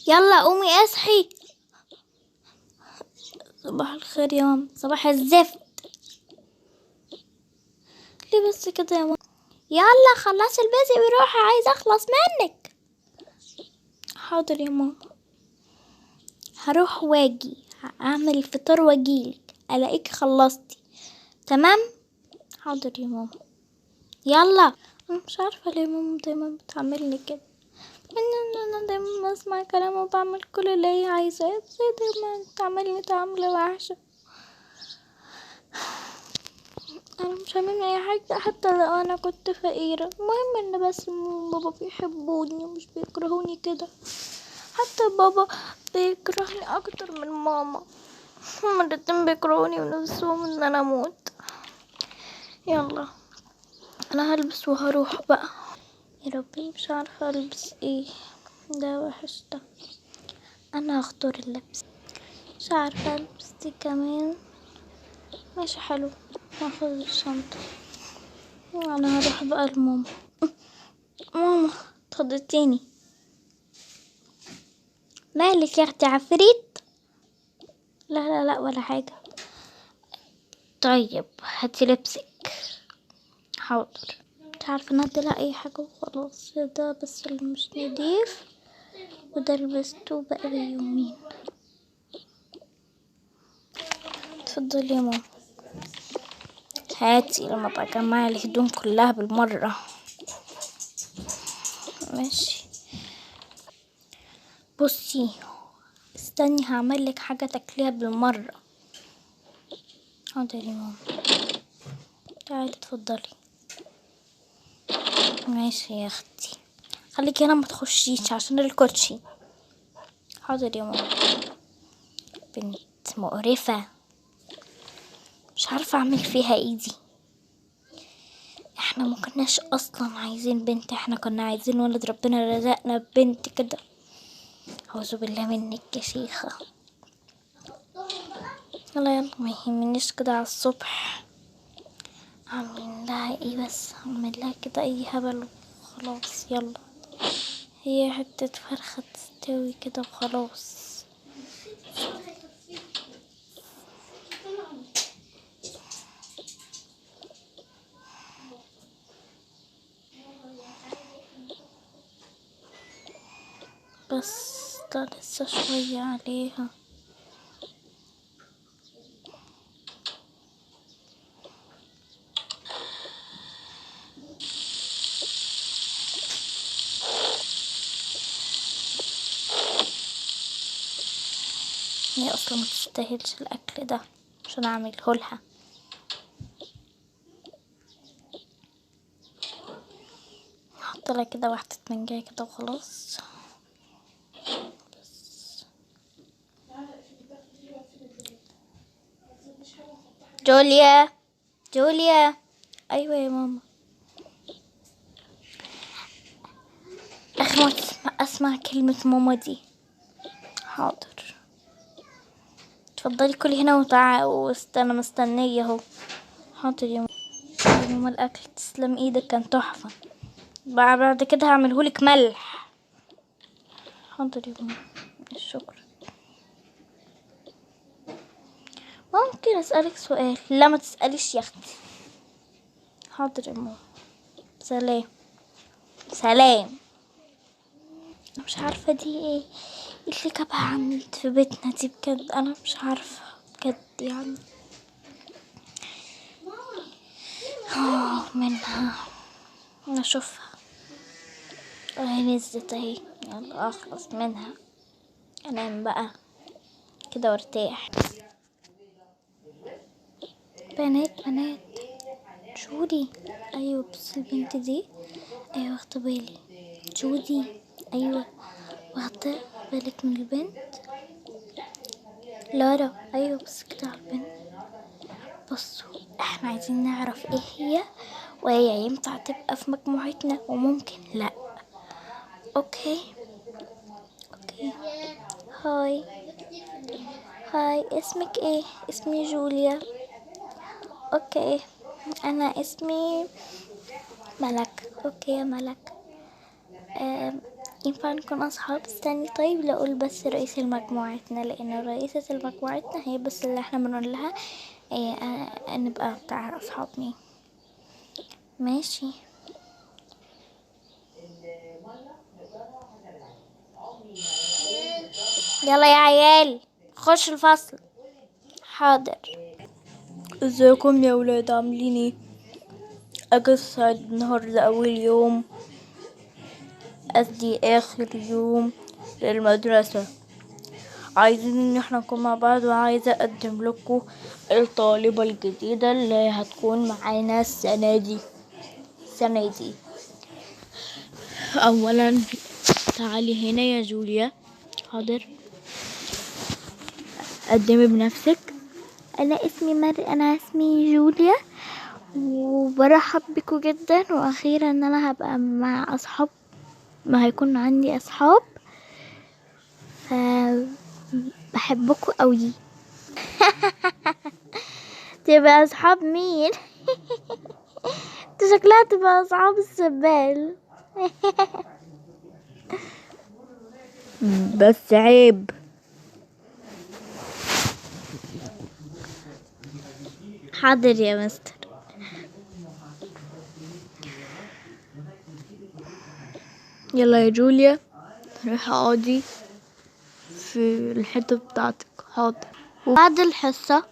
يلا قومي اصحي. صباح الخير يا ماما. صباح الزفت. ليه بس كده يا ماما؟ يلا خلصي البيزي وروحي، عايزة اخلص منك. حاضر يا ماما. هروح واجي اعمل الفطار واجيلك الاقيك خلصتي. تمام. حاضر يا ماما. يلا. مش عارفة ليه ماما دايما بتعملني كده، انا دايما بسمع كلامه وبعمل كل اللي هي عايزاه، بس هي دايما بتعملني تعاملة وحشة. انا مش هعمل اي حاجة حتى لو انا كنت فقيرة، المهم ان بس ماما وبابا بيحبوني ومش بيكرهوني كده. حتى بابا بيكرهني اكتر من ماما، هما الاتنين بيكرهوني ونفسهم ان انا اموت. يلا انا هلبس وهروح بقى. يا ربي مش عارفة البس ايه، ده وحش ده. انا هختار اللبس، مش عارفة البس دي كمان. ماشي حلو. هاخد الشنطة. انا هروح بقى لماما. ماما اتخضتيني. مالك يا اختي عفريت؟ لا لا لا ولا حاجة. طيب هاتي لبسك. حاضر. مش عارفة انزل اي حاجة وخلاص، ده بس اللي مش نضيف وده لبسته بقى يومين. اتفضلي يا ماما. هاتي لما بجمع الهدوم كلها بالمرة. ماشي. بصي استني هعملك حاجة تاكليها بالمرة. حاضر يا ماما. تعالي اتفضلي. ماشي يا اختي. خليكي هنا ما تخشيش عشان الكوتشي. حاضر يا ماما. بنت مقرفة، مش عارفة اعمل فيها ايدي. احنا ما كناش اصلا عايزين بنت، احنا كنا عايزين ولد، ربنا رزقنا ببنت كده. اعوذ بالله منك يا شيخة. يلا يلا ما يهمنيش كده على الصبح. اعمل لها ايه بس، اعمل لها كده اي هبل وخلاص. يلا هي حتة فرخة تستوي كده وخلاص. بس ده لسه شوية عليها. هي اصلا ما تستاهلش الاكل ده عشان اعمله لها. احط لها كده واحدة منجاية كده وخلاص. بس. جوليا جوليا. ايوه يا ماما. اخر ما اسمع كلمة ماما دي. حاضر. اتفضلي كلي هنا واستنى مستنية اهو. حاضر يا ماما. يا ماما الاكل تسلم ايدك كان تحفة. بعد كده هعملهولك ملح. حاضر يا ماما. الشكر. ممكن اسألك سؤال؟ لا ما تسأليش يا اختي. حاضر يا ماما. سلام. سلام. مش عارفة دي ايه اللي جابها عند في بيتنا دي بجد، انا مش عارفة بجد يعني. منها اشوفها اهي نزلت اهي. يلا اخلص منها انام بقى كده وارتاح. بنات بنات. جودي. ايوه بس البنت دي. ايوه واخده بالي. جودي. ايوه واخده بالك من البنت. لارا. ايوه بس كده على البنت. بصوا احنا عايزين نعرف ايه هي وهي ينفع تبقى في مجموعتنا وممكن لا. اوكي. اوكي. هاي. هاي اسمك ايه؟ اسمي جوليا. اوكي. انا اسمي ملك. اوكي يا ملك. ينفع نكون أصحاب؟ استني طيب لا أقول بس رئيس مجموعتنا، لأن رئيسة مجموعتنا هي بس اللي احنا بنقول لها إيه نبقى بتاع أصحاب مين. ماشي. يلا يا عيال خش الفصل. حاضر. ازيكم يا ولاد عاملين ايه؟ اجازة النهاردة اول يوم، قصدي اخر يوم للمدرسة. عايزين ان احنا نكون مع بعض، وعايزة اقدم لكم الطالبة الجديدة اللي هتكون معانا السنة دي. اولا تعالي هنا يا جوليا. حاضر. قدمي بنفسك. انا اسمي جوليا، وبرحب بكم جدا، واخيرا ان انا هبقى مع اصحاب، ما هيكون عندي اصحاب، بحبكم قوي. تبقى اصحاب مين؟ انت شكلها تبقى اصحاب السبال. بس عيب. حاضر يا مستر. يلا يا جوليا روحي اقعدي في الحتة بتاعتك. حاضر. وبعد الحصة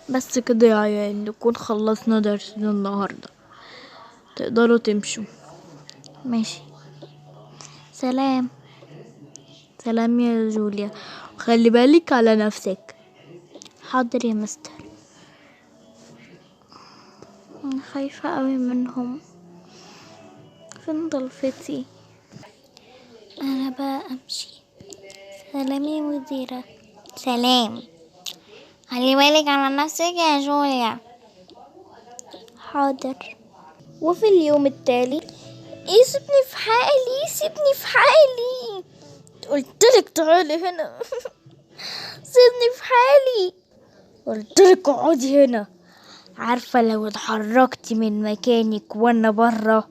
بس كده يا عيال نكون خلصنا درسنا النهاردة، تقدروا تمشوا. ماشي. سلام. سلام يا جوليا، خلي بالك على نفسك. حاضر يا مستر. انا خايفة قوي منهم، فين ضلفتي؟ انا بقى امشي. سلام يا مديرة. سلام. خلي بالك على نفسك يا جوليا. حاضر. وفي اليوم التالي سيبني في حالي، سيبني في حالي، قلتلك تعالي هنا. سيبني في حالي، قلتلك اقعدي هنا. عارفة لو اتحركتي من مكانك وانا برا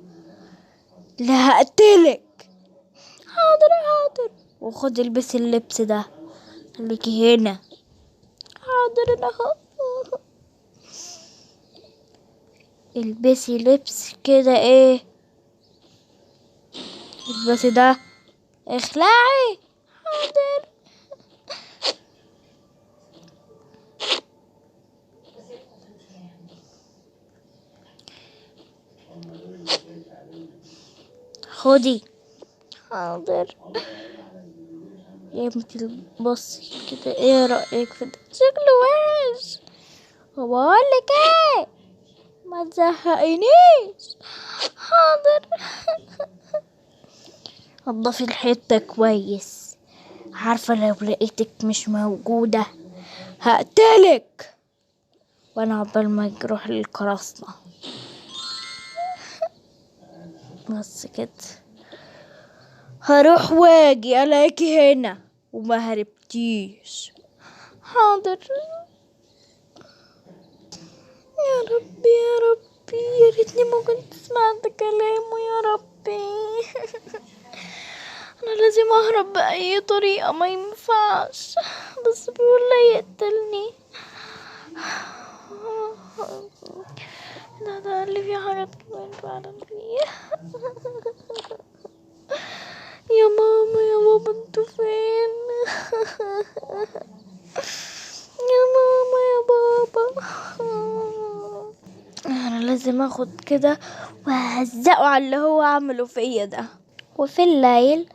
لا هقتلك. حاضر حاضر. وخدي البسي اللبس ده، خليكي هنا. حاضر انا اهو. البسي لبس كده ايه، البسي ده، اخلعي. حاضر. خدي. حاضر. يا بنتي بصي كده، ايه رأيك في ده؟ شكله وحش. وبقولك ايه، ما تزهقينيش. حاضر. نضفي الحتة كويس، عارفة لو لقيتك مش موجودة هقتلك، وانا عقبال ما يروح للقراصنة. بس كده هروح واجي الاقيكي هنا وما هربتيش. حاضر. يا ربي يا ربي، يا ريتني ما كنت سمعت كلامه يا ربي. انا لازم اهرب باي طريقه، ما ينفعش، بس بيقول لي يقتلني. ده اللي فيه حاجات كمان فعلا فيه. يا ماما يا بابا انتوا فين؟ يا ماما يا بابا. انا لازم اخد كده وهزقه على اللي هو عمله فيا ده. وفي الليل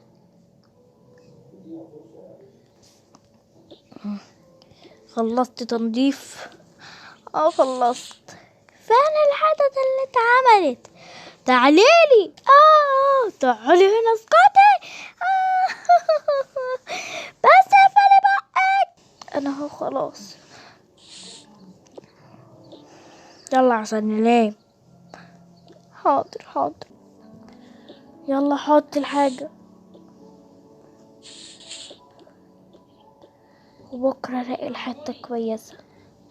خلصت تنظيف. خلصت. فين الحدث اللي اتعملت؟ تعاليلي. تعالي هنا اسكتي. بس اقفلي بقك. انا اهو خلاص. يلا عشان ننام. حاضر حاضر. يلا حط الحاجة، وبكرة الاقي الحتة كويسة.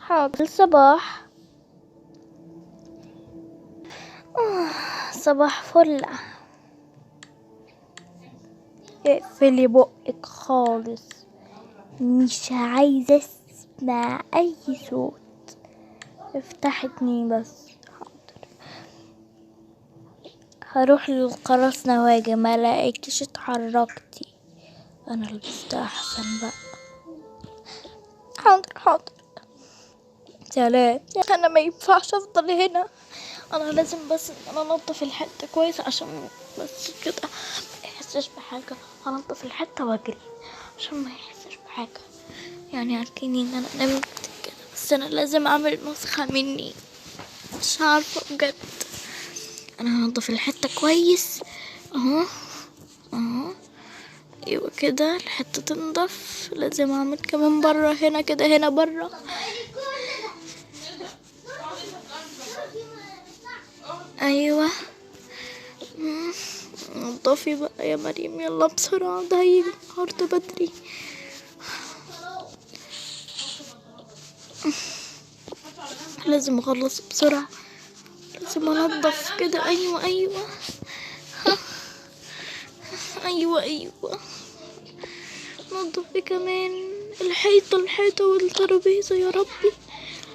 حاضر. الصباح. صباح فل. اقفلي بقك خالص، مش عايزة اسمع اي صوت. افتحي اتنين بس. حاضر. هروح للقراصنة واجي، ما لقيتش اتحركتي. انا لبست احسن بقى. حاضر حاضر. سلام. انا ما ينفعش افضل هنا، انا لازم بس ان انا انضف الحته كويس عشان بس كده ما يحسش بحاجه. هنضف الحته واجري عشان ما يحسش بحاجه. يعني عارفين ان انا نمت كده، بس انا لازم اعمل نسخه مني. مش عارفه بجد. انا هنضف الحته كويس اهو اهو. ايوه كده الحته تنضف. لازم اعمل كمان بره هنا كده، هنا بره. ايوه. نضفي بقى يا مريم، يلا بسرعة، ده هيجي النهاردة بدري. لازم اخلص بسرعة، لازم انضف كده. ايوه ايوه ايوه ايوه. نضفي كمان الحيطة والترابيزة يا ربي.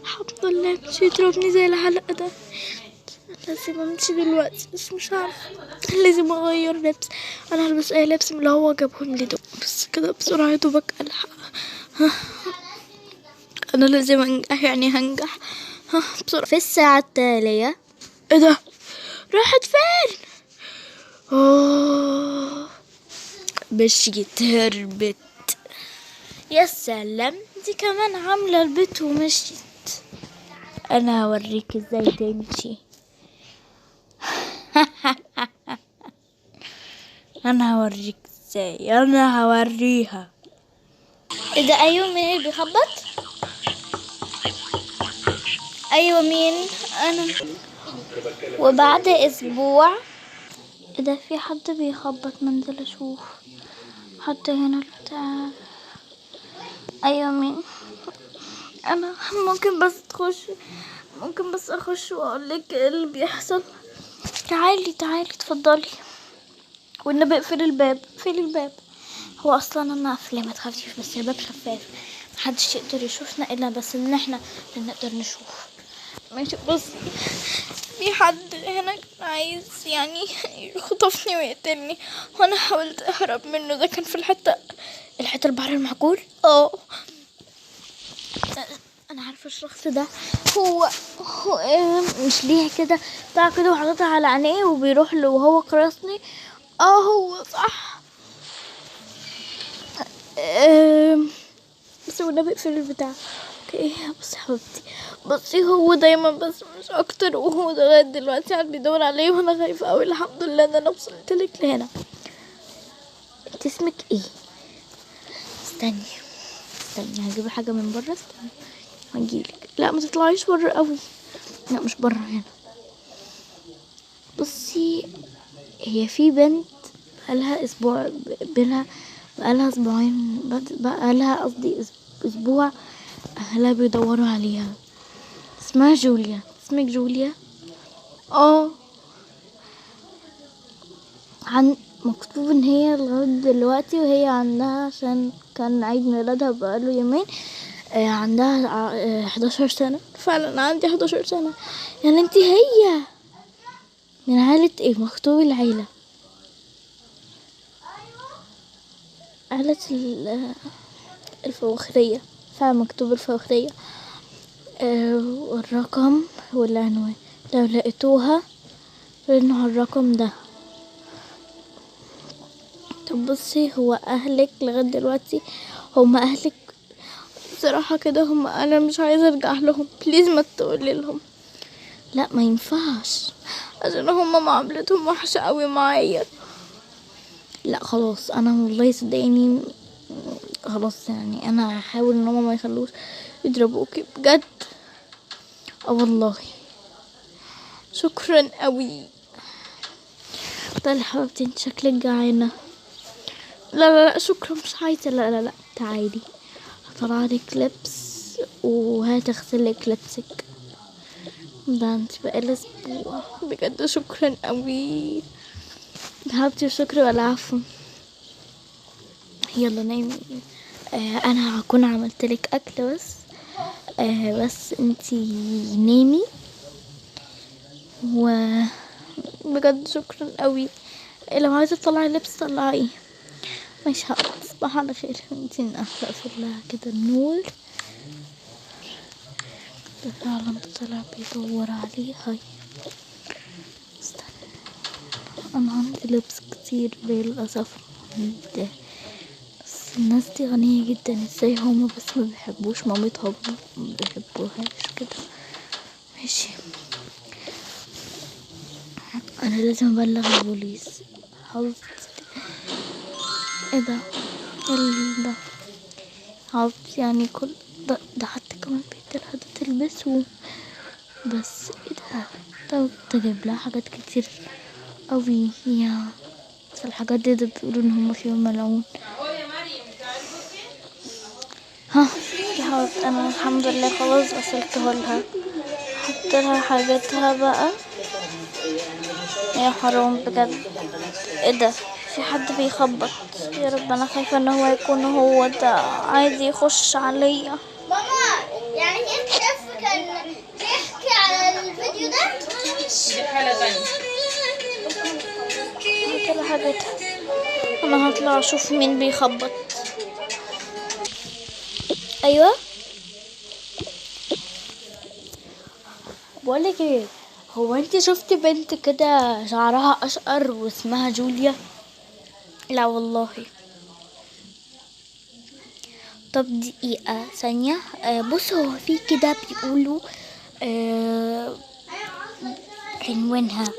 الحمد لله مش يضربني زي الحلقة ده. لازم امشي دلوقتي بس مش عارفة. لازم اغير لبس. انا هلبس اي لبس من اللي هو جابهم لي دول، بس كده بسرعة يا دوبك الحق. انا لازم انجح، يعني هنجح بسرعة. في الساعة التالية. ايه ده؟ راحت فين؟ اوه، مشيت هربت. يا سلام، دي كمان عاملة البيت ومشيت. انا هوريك ازاي تمشي. انا هوريك ازاي، انا هوريها. ايه ده؟ ايوه، مين اللي بيخبط؟ ايوه مين؟ انا. وبعد اسبوع. ايه ده؟ في حد بيخبط، منزل اشوف حد هنا بتاع. ايوه مين؟ انا ممكن بس تخش، ممكن بس اخش واقولك ايه اللي بيحصل. تعالي تعالي اتفضلي. والنبي اقفلي الباب، اقفلي الباب. هو اصلا انا قافله، ما تخافيش، بس الباب شفاف، محدش يقدر يشوفنا الا بس ان احنا اللي نقدر نشوف. ماشي. بصي، في حد هنا كان عايز يعني يخطفني ويقتلني، وانا حاولت اهرب منه. ده كان في الحته البحر المعقول. انا عارفه الشخص ده. هو مش ليه كده بتاع كده وحاططها على عينيه وبيروح له وهو قراصني. هو صح. بس والنبي اقفل البتاع. اوكي بصي يا حبيبتي، بصي هو دايما بس مش اكتر، وهو لغايه دلوقتي قاعد بيدور عليه وانا خايفه قوي. الحمد لله ان انا وصلتلك لهنا. انت اسمك ايه؟ استني استني، هجيب حاجه من بره. استني هجيلك. لا ما تطلعيش بره قوي. لا مش بره، هنا. بصي، هي في بنت بقالها اسبوع، بقالها اسبوعين، بقالها قصدي اسبوع اهلها بيدوروا عليها. اسمها جوليا. اسمك جوليا؟ اه. مكتوب ان هي لغاية دلوقتي وهي عندها، عشان كان عيد ميلادها بقاله يومين، عندها 11 سنة. فعلا عندي 11 سنة. يعني انتي هي من عائلة ايه؟ مكتوب العيلة، عائلة الفوخرية. فمكتوب الفوخرية. والرقم والعنوان لو لقيتوها رنوا على الرقم ده. طب بصي، هو اهلك لغاية دلوقتي هم اهلك صراحة كده؟ هم انا مش عايزة ارجع لهم، بليز ما تقولي لهم. لا ما ينفعش، عشان هم معاملتهم وحشة قوي معايا. لا خلاص، انا والله صدقيني خلاص، يعني انا هحاول ان هم ما يخلوش يضربوكي بجد. والله شكرا قوي. طيب حبيبتي، انت شكلك جعانة. لا شكرا، مش عايزة. لا تعالي هطلعلك لبس وهتغسلك لبسك. ده انت بقالي اسبوع بجد. شكرا قوي حبيبتي، شكرا والعفو. يلا نامي. انا هكون عملتلك اكل بس انتي نامي. و بجد شكرا قوي. لو عايزه تطلعي لبس طلعيه. مش تصبح على خير. انتي اقفل لها كده النور. ده فعلا طلع بيدور عليه. هاي استنى، انا عندي لبس كتير للاسف. ده بس الناس دي غنية جدا، ازاي هما بس ما بيحبوش مامتها ما بيحبوهاش كده. ماشي، انا لازم ابلغ البوليس. حظ ايه ده؟ ده حظ يعني كل ده حتى كمان بيتلها ده تلبسه. بس ايه ده؟ طب تجيب لها حاجات كتير قوي يا بس الحاجات دي ده بيقولوا ان هما فيهم ملعون. ها يا انا الحمد لله خلاص غسلتها لها. حط لها حاجاتها بقى. يا حرام بجد. ايه ده؟ في حد بيخبط. يا رب انا خايفه ان هو يكون هو ده عايز يخش عليا. ماما يعني انت شايف كان بيحكي على الفيديو ده؟ دي حالة تانية. هات لها حاجاتها. انا هطلع اشوف مين بيخبط. ايوه بقولك ايه، هو انت شفت بنت كده شعرها اشقر واسمها جوليا؟ لا والله. طب دقيقة ثانية. بص هو في كده بيقولوا آه عنوانها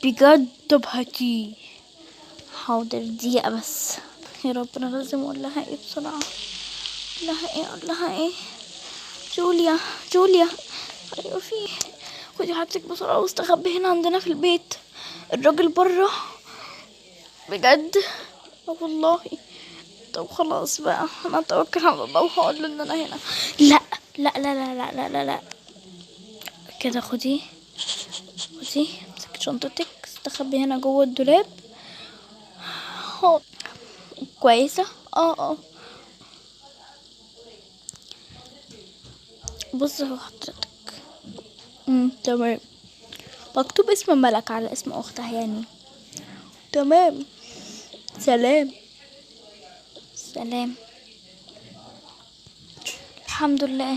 بجد. طب هاتي. حاضر دقيقة بس. يا رب انا لازم اقول لها ايه بسرعة. اقول لها ايه؟ جوليا جوليا. ايوه في. خدي حاجتك بسرعة واستخبي هنا عندنا في البيت. الراجل بره بجد. والله. طب خلاص بقى انا اتوكل على الله وهقول له ان انا هنا. لا لا لا لا لا لا لا, لا. كده خدي امسكي شنطتك استخبي هنا جوه الدولاب. هو كويسة. اه بص هو حضرتك. تمام. مكتوب اسم ملك على اسم اختها يعني. تمام. سلام. سلام. الحمد لله.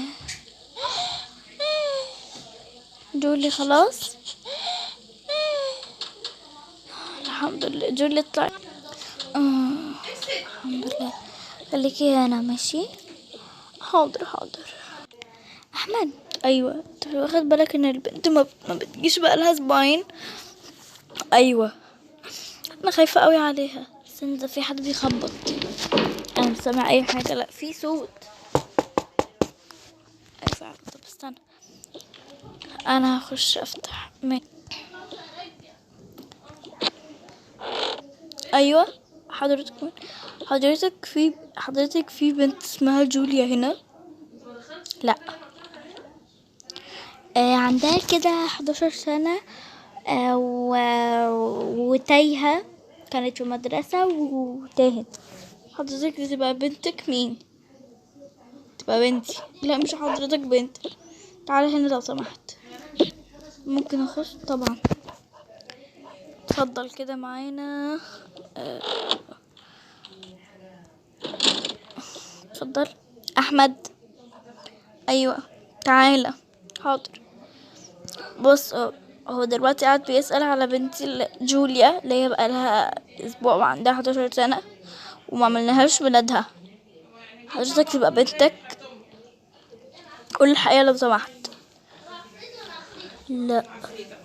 جولي خلاص. الحمد لله جولي طلعت. الحمد لله. خليكي هنا ماشي. حاضر. احمد. ايوه انت واخد بالك ان البنت ما بتجيش بقى لها اسبوعين؟ ايوه انا خايفه قوي عليها. بس ان ده في حد بيخبط. انا مش سامع اي حاجه. لا في صوت. اي فعلا. طب استنى انا هخش افتح ايوه حضرتك حضرتك في بنت اسمها جوليا هنا؟ لا. عندها كده 11 سنة. وتايهة. كانت في مدرسة وتاهت. حضرتك دي تبقى بنتك؟ مين تبقى بنتي؟ لا مش حضرتك بنت. تعالي هنا لو سمحت. ممكن اخش طبعا. اتفضل كده معانا. اتفضل احمد. ايوه تعالى. حاضر. بص هو دلوقتي قاعد بيسأل على بنتي جوليا اللي هي بقى لها اسبوع وعندها 11 سنة وما عملناهاش ولادها. حضرتك تبقى بنتك؟ قول الحقيقة لو سمحت. لا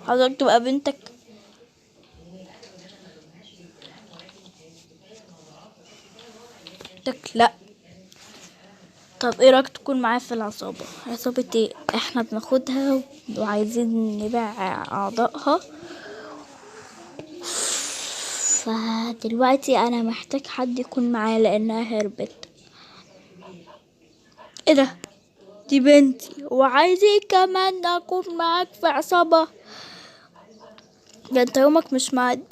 حضرتك تبقى بنتك. لا. طب ايه رايك تكون معايا في العصابة؟ عصابة ايه؟ احنا بناخدها وعايزين نبيع اعضائها. فدلوقتي انا محتاج حد يكون معايا لانها هربت. ايه ده؟ دي بنتي وعايزين كمان اكون معاك في عصابة. ده انت يومك مش معدي.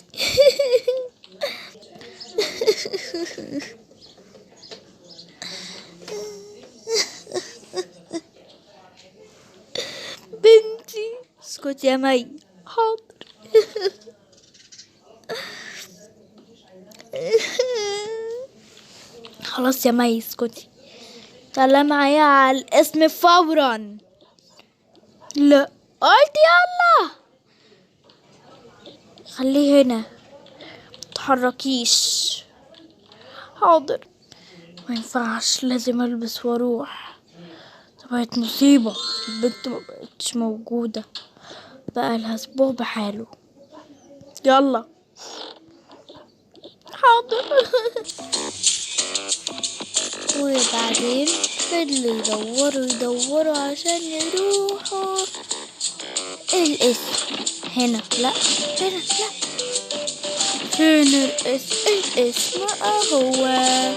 اسكت يا مي. حاضر. خلاص يا مي اسكتي. طلع معايا على الاسم فورا. لا قلت يلا. خليه هنا متحركيش. حاضر. ما ينفعش، لازم البس واروح. بقت مصيبة، البنت ما بقتش موجودة، بقى لها اسبوع بحاله. يلا. حاضر. وبعدين فضلوا يدوروا عشان يروحوا الاسم. هنا لا، هنا لا، فين الاسم؟ الاسم اهو.